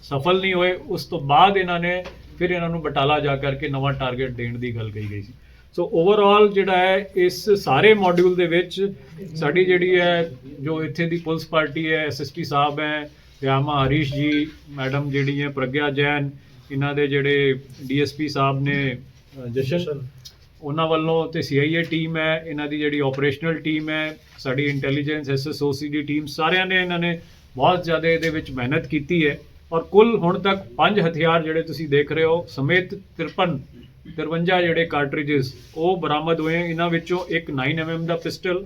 ਸਫਲ ਨਹੀਂ ਹੋਏ ਉਸ ਤੋਂ ਬਾਅਦ ਇਹਨਾਂ ਨੇ ਫਿਰ ਇਹਨਾਂ ਨੂੰ ਬਟਾਲਾ ਜਾ ਕਰਕੇ ਨਵਾਂ ਟਾਰਗੇਟ ਦੇਣ ਦੀ ਗੱਲ ਕਹੀ ਗਈ ਸੀ। ਸੋ ਓਵਰਆਲ ਜਿਹੜਾ ਹੈ ਇਸ ਸਾਰੇ ਮੋਡਿਊਲ ਦੇ ਵਿੱਚ ਸਾਡੀ ਜਿਹੜੀ ਹੈ ਜੋ ਇੱਥੇ ਦੀ ਪੁਲਿਸ ਪਾਰਟੀ ਹੈ, ਐਸਐਸਪੀ ਸਾਹਿਬ ਹੈ, ਰਿਆਮਾ ਹਰੀਸ਼ ਜੀ, ਮੈਡਮ ਜਿਹੜੀ ਹੈ ਪ੍ਰਗਿਆ ਜੈਨ, ਇਹਨਾਂ ਦੇ ਜਿਹੜੇ ਡੀਐਸਪੀ ਸਾਹਿਬ ਨੇ ਜਸ਼ਨ, ਉਹਨਾਂ ਵੱਲੋਂ ਤੇ ਸੀਆਈਏ ਟੀਮ ਹੈ, ਇਹਨਾਂ ਦੀ ਜਿਹੜੀ ਆਪਰੇਸ਼ਨਲ ਟੀਮ ਹੈ, ਸਾਡੀ ਇੰਟੈਲੀਜੈਂਸ ਐਸਐਸਓਸੀ ਦੀ ਟੀਮ, ਸਾਰਿਆਂ ਨੇ ਇਹਨਾਂ ਨੇ ਬਹੁਤ ਜ਼ਿਆਦਾ ਇਹਦੇ ਵਿੱਚ ਮਿਹਨਤ ਕੀਤੀ ਹੈ ਔਰ ਕੁੱਲ ਹੁਣ ਤੱਕ 5 ਹਥਿਆਰ ਜਿਹੜੇ ਤੁਸੀਂ ਦੇਖ ਰਹੇ ਹੋ ਸਮੇਤ 53 ਜਿਹੜੇ ਕਾਰਟ੍ਰਿਜਸ ਉਹ ਬਰਾਮਦ ਹੋਏ। ਇਹਨਾਂ ਵਿੱਚੋਂ ਇੱਕ 9mm ਦਾ ਪਿਸਟਲ,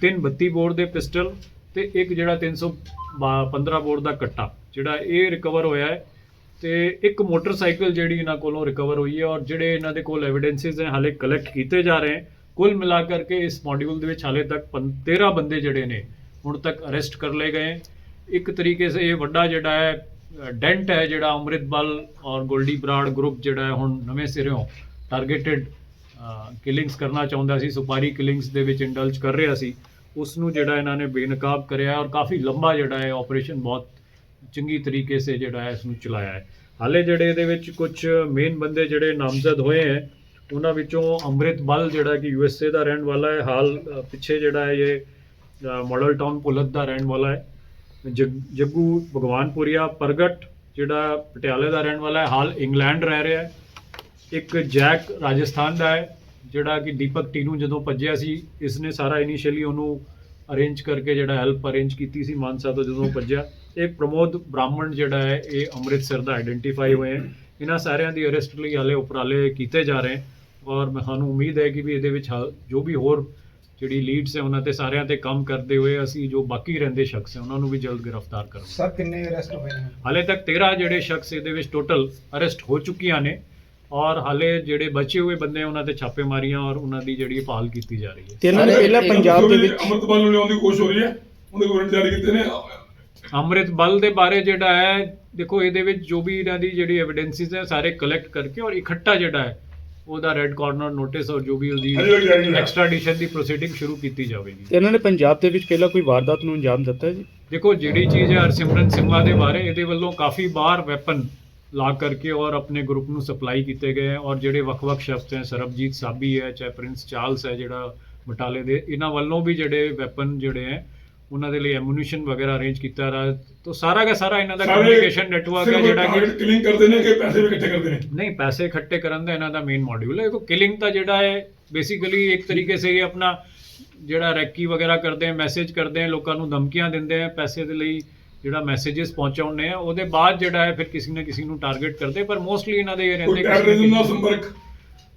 3 32 ਬੋਰ ਦੇ ਪਿਸਟਲ ਤੇ ਇੱਕ ਜਿਹੜਾ 315 ਬੋਰ ਦਾ ਕੱਟਾ ਜਿਹੜਾ ਇਹ ਰਿਕਵਰ ਹੋਇਆ ਹੈ ਤੇ ਇੱਕ ਮੋਟਰਸਾਈਕਲ ਜਿਹੜੀ ਇਹਨਾਂ ਕੋਲੋਂ ਰਿਕਵਰ ਹੋਈ ਹੈ ਔਰ ਜਿਹੜੇ ਇਹਨਾਂ ਦੇ ਕੋਲ ਐਵੀਡੈਂਸਿਸ ਹੈ ਹਾਲੇ ਕਲੈਕਟ ਕੀਤੇ ਜਾ ਰਹੇ ਹਨ। ਕੁੱਲ ਮਿਲਾ ਕਰਕੇ ਇਸ ਮੋਡਿਊਲ ਦੇ ਵਿੱਚ ਹਾਲੇ ਤੱਕ 13 ਬੰਦੇ ਜਿਹੜੇ ਨੇ ਹੁਣ ਤੱਕ ਅਰੈਸਟ ਕਰ ਲਏ ਗਏ। ਇੱਕ ਤਰੀਕੇ ਸੇ ਇਹ ਵੱਡਾ ਜਿਹੜਾ ਹੈ ਡੈਂਟ ਹੈ ਜਿਹੜਾ ਅੰਮ੍ਰਿਤ ਬਲ ਔਰ ਗੋਲਡੀ ਬਰਾੜ ਗਰੁੱਪ ਜਿਹੜਾ ਹੈ ਹੁਣ ਨਵੇਂ ਸਿਰਿਓਂ ਟਾਰਗੇਟਡ ਕਿਲਿੰਗਸ ਕਰਨਾ ਚਾਹੁੰਦਾ ਸੀ, ਸੁਪਾਰੀ ਕਿਲਿੰਗਸ ਦੇ ਵਿੱਚ ਇੰਡਲਜ ਕਰ ਰਿਹਾ ਸੀ, ਉਸ ਨੂੰ ਜਿਹੜਾ ਇਹਨਾਂ ਨੇ ਬੇਨਕਾਬ ਕਰਿਆ ਔਰ ਕਾਫੀ ਲੰਬਾ ਜਿਹੜਾ ਹੈ ਆਪਰੇਸ਼ਨ ਬਹੁਤ ਚੰਗੀ ਤਰੀਕੇ ਸੇ ਜਿਹੜਾ ਹੈ ਇਸ ਨੂੰ ਚਲਾਇਆ ਹੈ। ਹਾਲੇ ਜਿਹੜੇ ਇਹਦੇ ਵਿੱਚ ਕੁਝ ਮੇਨ ਬੰਦੇ ਜਿਹੜੇ ਨਾਮਜ਼ਦ ਹੋਏ ਹੈ ਉਹਨਾਂ ਵਿੱਚੋਂ ਅੰਮ੍ਰਿਤ ਬਲ ਜਿਹੜਾ ਕਿ USA ਦਾ ਰਹਿਣ ਵਾਲਾ ਹੈ, ਹਾਲ ਪਿੱਛੇ ਜਿਹੜਾ ਹੈ ਇਹ ਮਾਡਲ ਟਾਊਨ ਪੁਲਤ ਦਾ ਰਹਿਣ ਵਾਲਾ ਹੈ, ਜੱਗੂ ਭਗਵਾਨਪੁਰੀਆ ਪ੍ਰਗਟ ਜਿਹੜਾ ਪਟਿਆਲੇ ਦਾ ਰਹਿਣ ਵਾਲਾ ਹੈ, ਹਾਲ ਇੰਗਲੈਂਡ ਰਹਿ ਰਿਹਾ ਹੈ, ਇੱਕ ਜੈਕ ਰਾਜਸਥਾਨ ਦਾ ਹੈ ਜਿਹੜਾ ਕਿ ਦੀਪਕ ਟੀਨੂ ਜਦੋਂ ਭੱਜਿਆ ਸੀ ਇਸਨੇ ਸਾਰਾ ਇਨੀਸ਼ੀਅਲੀ ਉਹਨੂੰ ਅਰੇਂਜ ਕਰਕੇ ਜਿਹੜਾ ਹੈਲਪ ਅਰੇਂਜ ਕੀਤੀ ਸੀ ਮਾਨਸਾ ਤੋਂ ਜਦੋਂ ਭੱਜਿਆ। ਇੱਕ ਪ੍ਰਮੋਦ ਬ੍ਰਾਹਮਣ ਜਿਹੜਾ ਹੈ ਇਹ ਅੰਮ੍ਰਿਤਸਰ ਦਾ ਆਈਡੈਂਟੀਫਾਈ ਹੋਏ ਹੈ। ਇਹਨਾਂ ਸਾਰਿਆਂ ਦੀ ਅਰੈਸਟ ਲਈ ਹਾਲੇ ਉਪਰਾਲੇ ਕੀਤੇ ਜਾ ਰਹੇ ਔਰ ਸਾਨੂੰ ਉਮੀਦ ਹੈ ਕਿ ਵੀ ਇਹਦੇ ਵਿੱਚ ਜੋ ਵੀ ਹੋਰ ਜਿਹੜੀ ਲੀਡਸ ਹੈ ਉਹਨਾਂ ਤੇ ਸਾਰਿਆਂ ਤੇ ਕੰਮ ਕਰਦੇ ਹੋਏ ਅਸੀਂ ਜੋ ਬਾਕੀ ਰਹਿੰਦੇ ਸ਼ਖਸ ਹੈ ਉਹਨਾਂ ਨੂੰ ਵੀ ਜਲਦ ਗ੍ਰਿਫਤਾਰ ਕਰਾਂਗੇ। ਸਰ ਕਿੰਨੇ ਅਰੈਸਟ ਹੋਏ ਨੇ? ਹਾਲੇ ਤੱਕ 13 ਜਿਹੜੇ ਸ਼ਖਸ ਇਹਦੇ ਵਿੱਚ ਟੋਟਲ ਅਰੈਸਟ ਹੋ ਚੁੱਕੀਆਂ ਨੇ ਔਰ ਹਾਲੇ ਜਿਹੜੇ ਬਚੇ ਹੋਏ ਬੰਦੇ ਉਹਨਾਂ ਤੇ ਛਾਪੇਮਾਰੀਆਂ ਔਰ ਉਹਨਾਂ ਦੀ ਜਿਹੜੀ ਭਾਲ ਕੀਤੀ ਜਾ ਰਹੀ ਹੈ। ਤੇ ਇਹਨਾਂ ਨੇ ਪਹਿਲਾਂ ਪੰਜਾਬ ਦੇ ਵਿੱਚ ਅੰਮ੍ਰਿਤ ਬਲ ਨੂੰ ਲਿਆਉਣ ਦੀ ਕੋਸ਼ਿਸ਼ ਹੋ ਰਹੀ ਹੈ, ਉਹਦੇ ਵਾਰੰਟ ਜਾਰੀ ਕੀਤੇ ਨੇ। ਅੰਮ੍ਰਿਤ ਬਲ ਦੇ ਬਾਰੇ ਜਿਹੜਾ ਹੈ ਦੇਖੋ ਇਹਦੇ ਵਿੱਚ ਜੋ ਵੀ ਇਹਨਾਂ ਦੀ ਜਿਹੜੀ ਐਵੀਡੈਂਸਿਸ ਹੈ ਸਾਰੇ ਕਲੈਕਟ ਕਰਕੇ ਔਰ ਇਕੱਠਾ ਜਿਹੜਾ ਹੈ ਉਹਦਾ ਰੈੱਡ ਕਾਰਨਰ ਨੋਟਿਸ ਔਰ ਜੋ ਵੀ ਉਹਦੀ ਐਕਸਟ੍ਰਾਡੀਸ਼ਨ ਦੀ ਪ੍ਰੋਸੀਡਿੰਗ ਸ਼ੁਰੂ ਕੀਤੀ ਜਾਵੇਗੀ। ਤੇ ਇਹਨਾਂ ਨੇ ਪੰਜਾਬ ਦੇ ਵਿੱਚ ਪਹਿਲਾਂ ਕੋਈ ਵਾਰਦਾਤ ਨੂੰ ਅੰਜਾਮ ਦਿੱਤਾ ਜੀ? ਦੇਖੋ ਜਿਹੜੀ ਚੀਜ਼ ਹੈ ਹਰਸਿਮਰਨ ਸਿੰਮਾ ਦੇ ਬਾਰੇ ਇਹਦੇ ਵੱਲੋਂ ਕਾਫੀ ਵਾਰ ਵੈਪਨ ਲਾ ਕਰਕੇ ਔਰ ਆਪਣੇ ਗਰੁੱਪ ਨੂੰ ਸਪਲਾਈ ਕੀਤੇ ਗਏ ਹੈ। ਔਰ ਜਿਹੜੇ ਵੱਖ-ਵੱਖ ਸ਼ਖਸ ਹੈ, ਸਰਬਜੀਤ ਸਾਬੀ ਹੈ, ਚਾਹੇ ਪ੍ਰਿੰਸ ਚਾਰਲਸ ਹੈ ਜਿਹੜਾ ਬਟਾਲੇ ਦੇ, ਇਹਨਾਂ ਵੱਲੋਂ ਵੀ ਜਿਹੜੇ ਵੈਪਨ ਜਿਹੜੇ ਹੈ ਉਹਨਾਂ ਦੇ ਲਈ ਐਮੂਨੀਸ਼ਨ ਵਗੈਰਾ ਅਰੇਂਜ ਕੀਤਾ ਰਹਾ। ਤਾਂ ਸਾਰਾ ਦਾ ਸਾਰਾ ਇਹਨਾਂ ਦਾ ਕਮਿਊਨੀਕੇਸ਼ਨ ਨੈਟਵਰਕ ਹੈ ਜਿਹੜਾ ਕਿ ਕਿਲਿੰਗ ਕਰਦੇ ਨੇ ਕਿ ਪੈਸੇ ਵੀ ਇਕੱਠੇ ਕਰਦੇ ਨੇ। नहीं, पैसे इकट्ठे करन ਦਾ ਇਹਨਾਂ ਦਾ ਮੇਨ ਮੋਡਿਊਲ ਹੈ। ਦੇਖੋ ਕਿਲਿੰਗ ਤਾਂ ਜਿਹੜਾ ਹੈ ਬੇਸਿਕਲੀ ਇੱਕ ਤਰੀਕੇ ਸੇ ਇਹ ਆਪਣਾ ਜਿਹੜਾ ਰੈਕੀ ਵਗੈਰਾ ਕਰਦੇ ਆ, ਮੈਸੇਜ ਕਰਦੇ ਆ, ਲੋਕਾਂ ਨੂੰ ਧਮਕੀਆਂ ਦਿੰਦੇ ਆ ਪੈਸੇ ਦੇ ਲਈ, ਜਿਹੜਾ ਮੈਸੇजेस ਪਹੁੰਚਾਉਂਦੇ ਆ, ਉਹਦੇ ਬਾਅਦ ਜਿਹੜਾ ਹੈ ਫਿਰ ਕਿਸੇ ਨਾ ਕਿਸੇ ਨੂੰ ਟਾਰਗੇਟ ਕਰਦੇ। ਪਰ ਮੋਸਟਲੀ ਇਹਨਾਂ ਦੇ ਇਹ ਕੋਈ ਰਹਿੰਦੇ ਟੈਰਰਿਜ਼ਮ ਨਾਲ ਸੰਪਰਕ।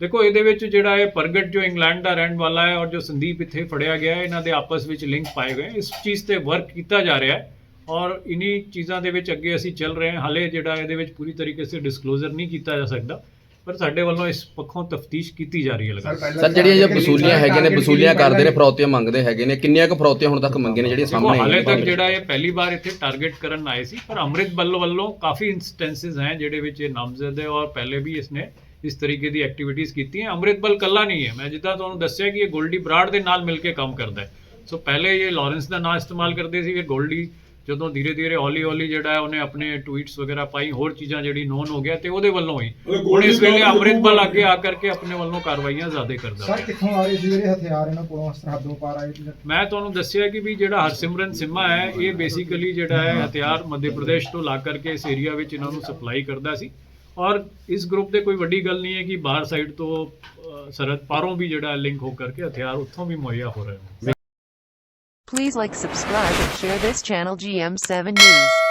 ਦੇਖੋ ਇਹਦੇ ਵਿੱਚ ਜਿਹੜਾ ਹੈ ਪ੍ਰਗਟ ਜੋ ਇੰਗਲੈਂਡ ਦਾ ਰਹਿਣ ਵਾਲਾ ਹੈ ਔਰ ਜੋ ਸੰਦੀਪ ਇੱਥੇ ਫੜਿਆ ਗਿਆ ਹੈ, ਇਹਨਾਂ ਦੇ ਆਪਸ ਵਿੱਚ ਲਿੰਕ ਪਾਏ ਗਏ। ਇਸ ਚੀਜ਼ ਤੇ ਵਰਕ ਕੀਤਾ ਜਾ ਰਿਹਾ ਹੈ ਔਰ ਇन्हीं ਚੀਜ਼ਾਂ ਦੇ ਵਿੱਚ ਅੱਗੇ ਅਸੀਂ ਚੱਲ ਰਹੇ ਹਾਂ। ਹਾਲੇ ਜਿਹੜਾ ਇਹਦੇ ਵਿੱਚ ਪੂਰੀ ਤਰੀਕੇ ਸੇ ਡਿਸਕਲੋਜ਼ਰ ਨਹੀਂ ਕੀਤਾ ਜਾ ਸਕਦਾ, ਪਰ ਸਾਡੇ ਵੱਲੋਂ ਇਸ ਪੱਖੋਂ ਤਫਤੀਸ਼ ਕੀਤੀ ਜਾ ਰਹੀ ਹੈ ਲਗਾਤਾਰ। ਸਰ ਜਿਹੜੀਆਂ ਜੇ ਵਸੂਲੀਆਂ ਹੈਗੇ ਨੇ, ਵਸੂਲੀਆਂ ਕਰਦੇ ਨੇ, ਫਰੌਤੀਆਂ ਮੰਗਦੇ ਹੈਗੇ ਨੇ, ਕਿੰਨੀਆਂ ਕੁ ਫਰੌਤੀਆਂ ਹੁਣ ਤੱਕ ਮੰਗੀਆਂ ਨੇ ਜਿਹੜੀਆਂ ਦੇਖੋ ਸਾਹਮਣੇ ਹਾਲੇ ਤੱਕ ਆਈਆਂ? ਜਿਹੜਾ ਇਹ ਪਹਿਲੀ ਵਾਰ ਇੱਥੇ ਟਾਰਗੇਟ ਕਰਨ ਆਏ ਸੀ, ਪਰ ਅੰਮ੍ਰਿਤ ਬੱਲ ਵੱਲੋਂ ਕਾਫੀ ਇੰਸਟੈਂਸਸ ਹੈ ਜਿਹੜੇ ਵਿੱਚ ਇਹ ਨਾਮਜ਼ਦ ਹੈ ਔਰ ਪਹਿਲੇ ਵੀ ਇਸਨੇ ਇਸ ਤਰੀਕੇ ਦੀ ਐਕਟੀਵਿਟੀਜ਼ ਕੀਤੀਆਂ। ਅੰਮ੍ਰਿਤ ਬੱਲ ਕੱਲਾ ਨਹੀਂ ਹੈ, ਮੈਂ ਜਿੱਦਾਂ ਤੁਹਾਨੂੰ ਦੱਸਿਆ ਕਿ ਇਹ ਗੋਲਡੀ ਬਰਾੜ ਦੇ ਨਾਲ ਮਿਲ ਕੇ ਕੰਮ ਕਰਦਾ ਹੈ। ਸੋ ਪਹਿਲੇ ਇਹ ਲਾਰੈਂਸ ਦਾ ਨਾਂ ਇਸਤੇਮਾਲ ਕਰਦੇ ਸੀ, ਫਿਰ ਗੋਲਡੀ ਜਦੋਂ ਧੀਰੇ ਧੀਰੇ ਹੌਲੀ ਜਿਹੜਾ ਹੈ ਉਹਨੇ ਆਪਣੇ ਟਵੀਟਸ ਵਗੈਰਾ ਪਾਈ, ਹੋਰ ਚੀਜ਼ਾਂ ਜਿਹੜੀ ਨੋਨ ਹੋ ਗਿਆ ਤੇ ਉਹਦੇ ਵੱਲੋਂ ਹੀ ਹੁਣ ਇਸ ਵੇਲੇ ਅੰਮ੍ਰਿਤ ਬੱਲ ਅੱਗੇ ਆ ਕਰਕੇ ਆਪਣੇ ਵੱਲੋਂ ਕਾਰਵਾਈਆਂ ਜ਼ਿਆਦਾ ਕਰਦਾ ਸਰ ਕਿੱਥੋਂ ਆ ਰਹੇ ਸੀ ਜਿਹੜੇ ਹਥਿਆਰ ਇਹਨਾਂ ਕੋਲੋਂ ਸਰਹੱਦੋਂ ਪਾਰ ਆਏ ਸੀ? ਮੈਂ ਤੁਹਾਨੂੰ ਦੱਸਿਆ ਕਿ ਵੀ ਜਿਹੜਾ ਹਰਸਿਮਰਨ ਸਿੰਮਾ ਹੈ ਇਹ ਬੇਸਿਕਲੀ ਜਿਹੜਾ ਹੈ ਹਥਿਆਰ ਮੱਧ ਪ੍ਰਦੇਸ਼ ਤੋਂ ਲਾ ਕਰਕੇ ਇਸ ਏਰੀਆ ਵਿੱਚ ਇਹਨਾਂ ਨੂੰ ਸਪਲਾਈ ਕਰਦਾ ਸੀ। ਔਰ ਇਸ ਗਰੁੱਪ ਦੇ ਕੋਈ ਵੱਡੀ ਗੱਲ ਨਹੀਂ ਹੈ ਕਿ ਬਾਹਰ ਸਾਈਡ ਤੋਂ ਸਰਹੱਦ ਪਾਰੋਂ ਵੀ ਜਿਹੜਾ ਲਿੰਕ ਹੋ ਕਰਕੇ ਹਥਿਆਰ ਉੱਥੋਂ ਵੀ ਮੁਹੱਈਆ ਹੋ ਰਹੇ ਹਨ। Please like, subscribe and share this channel GM7 News.